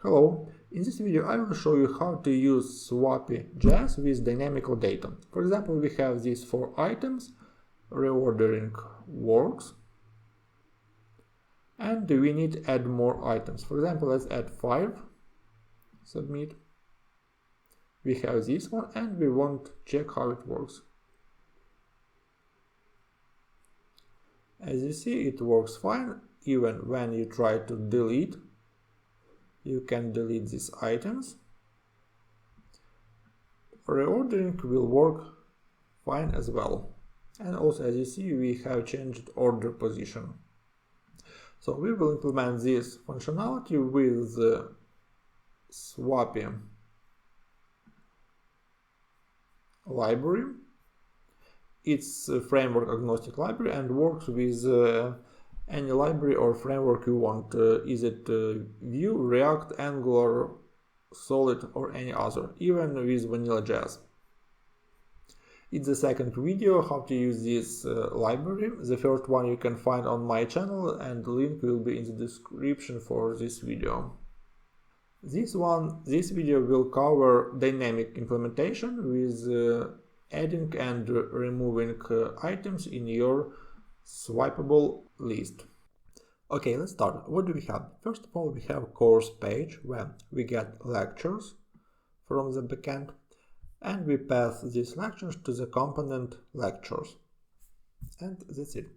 Hello, in this video I will show you how to use Swapy.js with dynamical data. For example, we have these 4 items, reordering works, and we need to add more items. For example, let's add 5, submit. We have this one and we want to check how it works. As you see, it works fine. Even when you try to delete, you can delete these items. Reordering will work fine as well. And also, as you see, we have changed order position. So we will implement this functionality with Swapy library. It's a framework agnostic library and works with any library or framework you want. Is it Vue, React, Angular, Solid, or any other, even with Vanilla.js. It's the second video how to use this library. The first one you can find on my channel and the link will be in the description for this video. This video will cover dynamic implementation with adding and removing items in your swipeable list. Okay, let's start. What do we have? First of all, we have a course page where we get lectures from the backend and we pass these lectures to the component lectures. And that's it.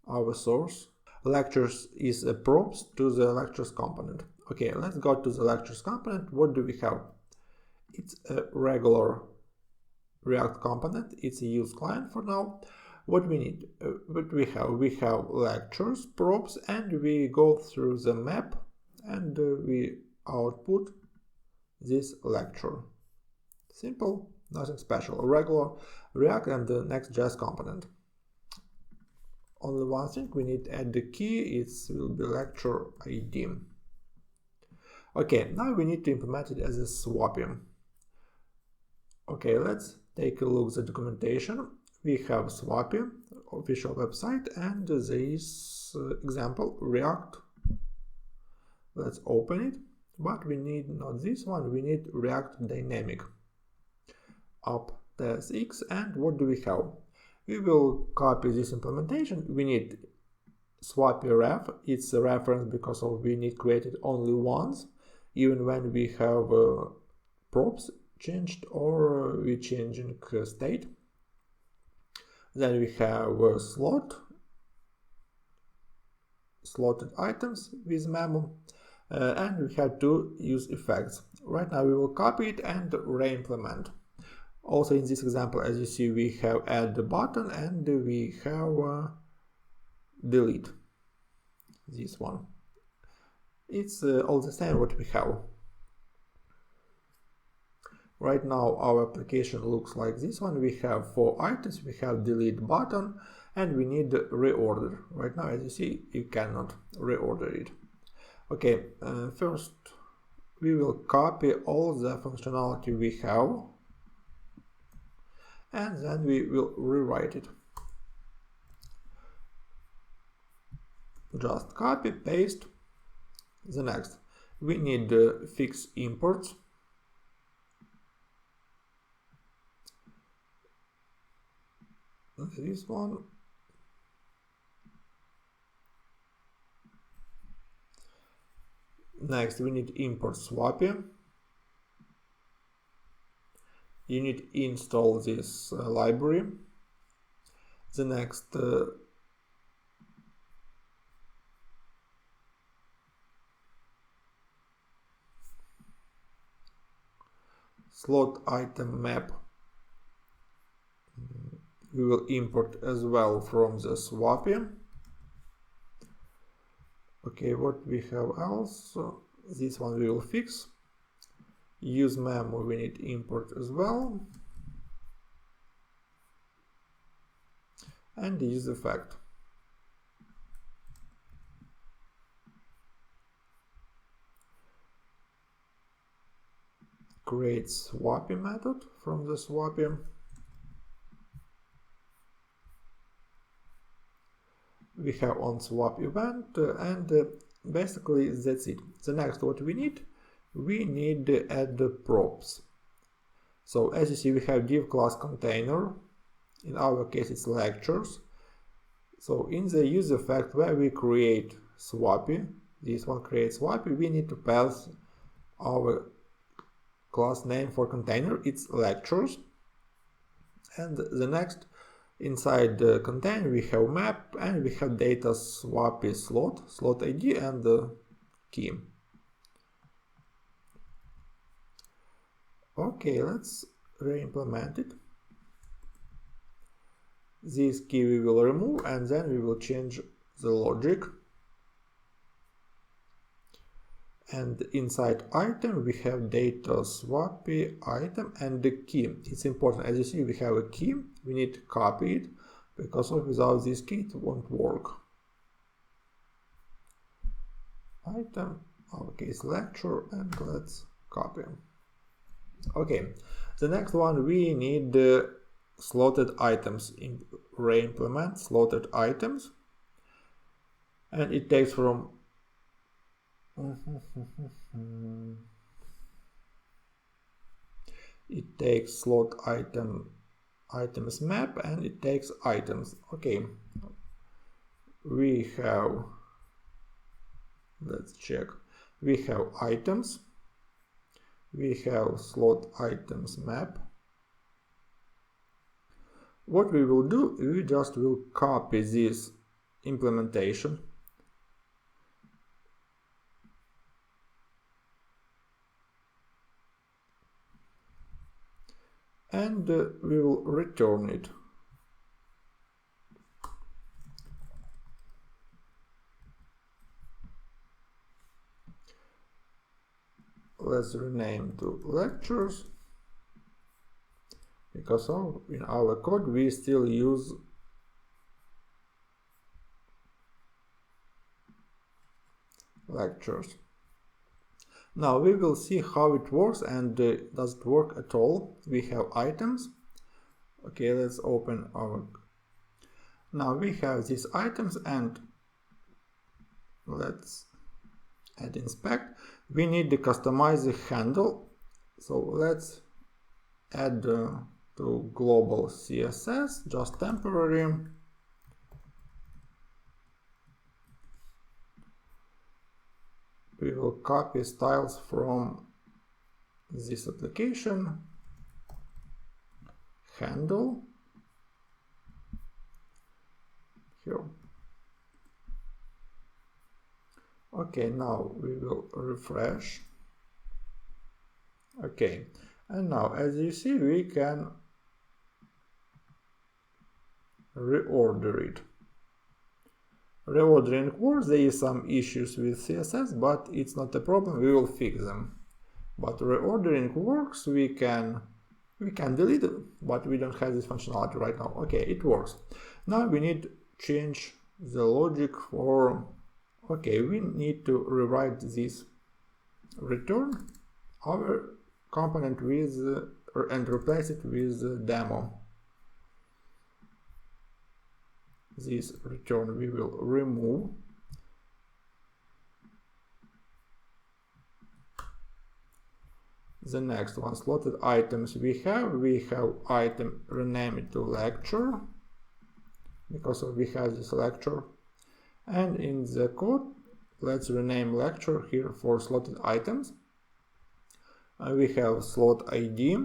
Our source lectures is a props to the lectures component. Okay, let's go to the lectures component. What do we have? It's a regular React component. It's a use client for now. What we need, we have lectures, props, and we go through the map and we output this lecture. Simple, nothing special. Regular React and the Next.js component. Only one thing, we need to add the key. It will be lecture ID. Okay, now we need to implement it as a Swapy. Okay, let's take a look at the documentation. We have Swapy official website and this example React. Let's open it, but we need not this one, we need React dynamic. Up TSX, and what do we have? We will copy this implementation. We need Swapy ref. It's a reference because we need created only once, even when we have props changed or we changing state. Then we have slotted items with memo, and we have to use effects. Right now we will copy it and re-implement. Also in this example, as you see, we have add the button and we have delete this one. It's all the same what we have. Right now our application looks like this one. We have 4 items, we have delete button and we need reorder. Right now, as you see, you cannot reorder it. Okay, first we will copy all the functionality we have and then we will rewrite it. Just copy, paste. The next, we need fix imports. This one. Next, we need import Swapy. You need to install this library. The next, slot item map. We will import as well from the Swapy. Okay, what we have else? This one we will fix. Use memo we need import as well. And use effect. Create Swapy method from the Swapy. we have on swap event and basically that's it. The next what we need to add the props. So as you see, we have div class container. In our case it's lectures. So in the use effect where we create Swapy, this one creates Swapy, we need to pass our class name for container, it's lectures. And the next, inside the container we have map and we have data Swapy slot ID and the key. Okay, let's re-implement it. This key we will remove and then we will change the logic. And inside item we have data Swapy item and the key. It's important, as you see we have a key, we need to copy it because without this key it won't work. Item, our case lecture, and let's copy. Okay, the next one we need slotted items. Re-implement slotted items, and it takes from it takes slot items map and it takes items. Okay, we have, let's check, we have items, we have slot items map. What we will do, we just will copy this implementation and we will return it. Let's rename to lectures, because in our code we still use lectures. Now we will see how it works and does it work at all. We have items. Okay, let's open our. Now we have these items and let's add inspect. We need to customize the handle. So let's add to global CSS, just temporary. We will copy styles from this application, handle, here. Okay, now we will refresh. Okay, and now as you see we can reorder it. Reordering works, there is some issues with CSS, but it's not a problem, we will fix them. But reordering works, we can delete it, but we don't have this functionality right now. Okay, it works. Now we need to change the logic for, okay, we need to rewrite this return our component with and replace it with demo. This return we will remove. The next one, slotted items we have item, rename it to lecture because we have this lecture, and in the code let's rename lecture here for slotted items. And we have slot ID.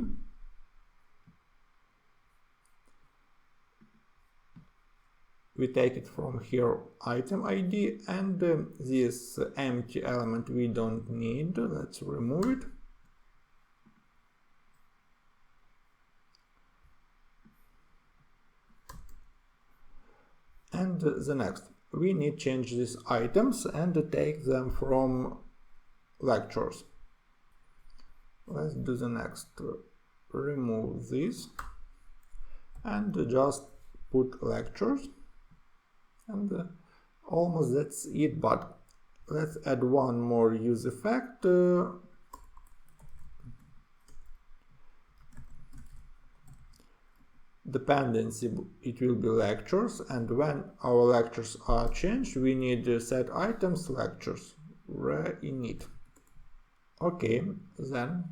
We take it from here item ID, and this empty element we don't need, let's remove it. And the next, we need to change these items and take them from lectures. Let's do the next, remove this and just put lectures. And almost that's it, but let's add one more use effect. dependency, it will be lectures, and when our lectures are changed, we need to set items lectures init. Okay, then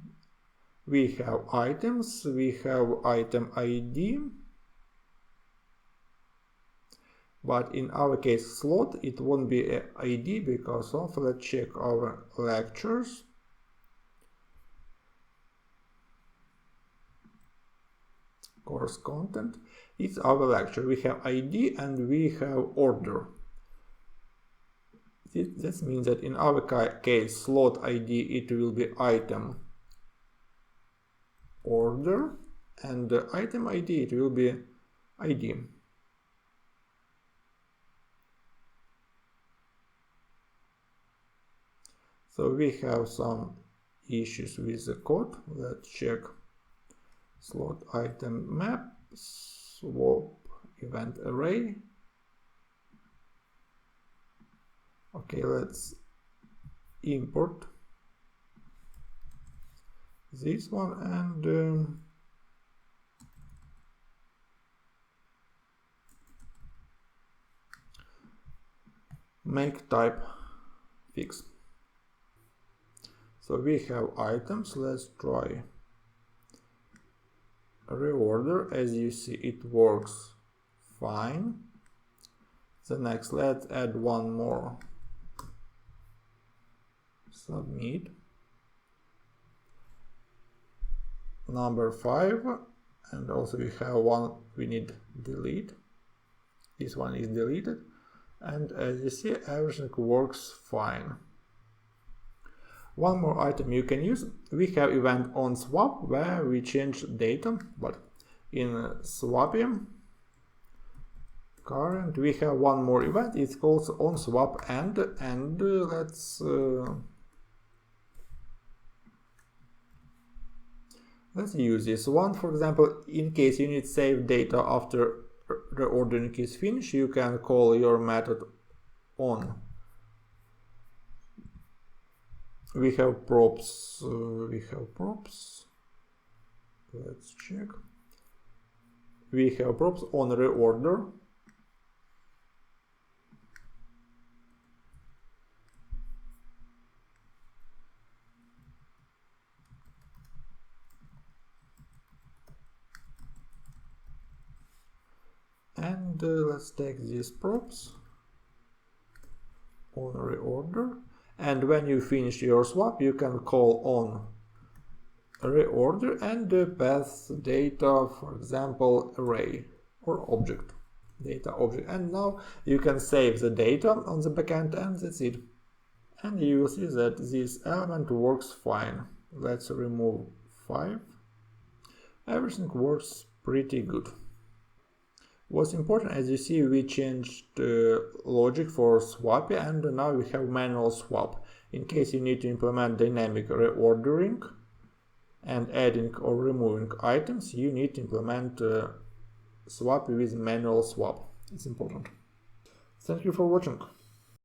we have items, we have item ID, but in our case slot it won't be an ID because of, let's check our lectures. Course content, it's our lecture. We have ID and we have order. This means that in our case slot ID it will be item order, and item ID it will be ID. So we have some issues with the code. Let's check slot item map swap event array. Okay, let's import this one and make type fix. So we have items. Let's try reorder. As you see, it works fine. The next, let's add one more. Submit. Number 5, and also we have one we need delete. This one is deleted, and as you see, everything works fine. One more item you can use. We have event on swap where we change data, but in Swapy current we have one more event. It's called on swap end, and let's use this one. For example, in case you need save data after reordering is finished, you can call your method on. We have props. Let's check. We have props on reorder. And let's take these props on reorder, and when you finish your swap you can call on reorder and pass data, for example array or object, data object, and now you can save the data on the backend, and that's it. And you will see that this element works fine. Let's remove 5. Everything works pretty good. What's important, as you see, we changed logic for Swapy, and now we have manual swap. In case you need to implement dynamic reordering and adding or removing items, you need to implement Swapy with manual swap. It's important. Thank you for watching.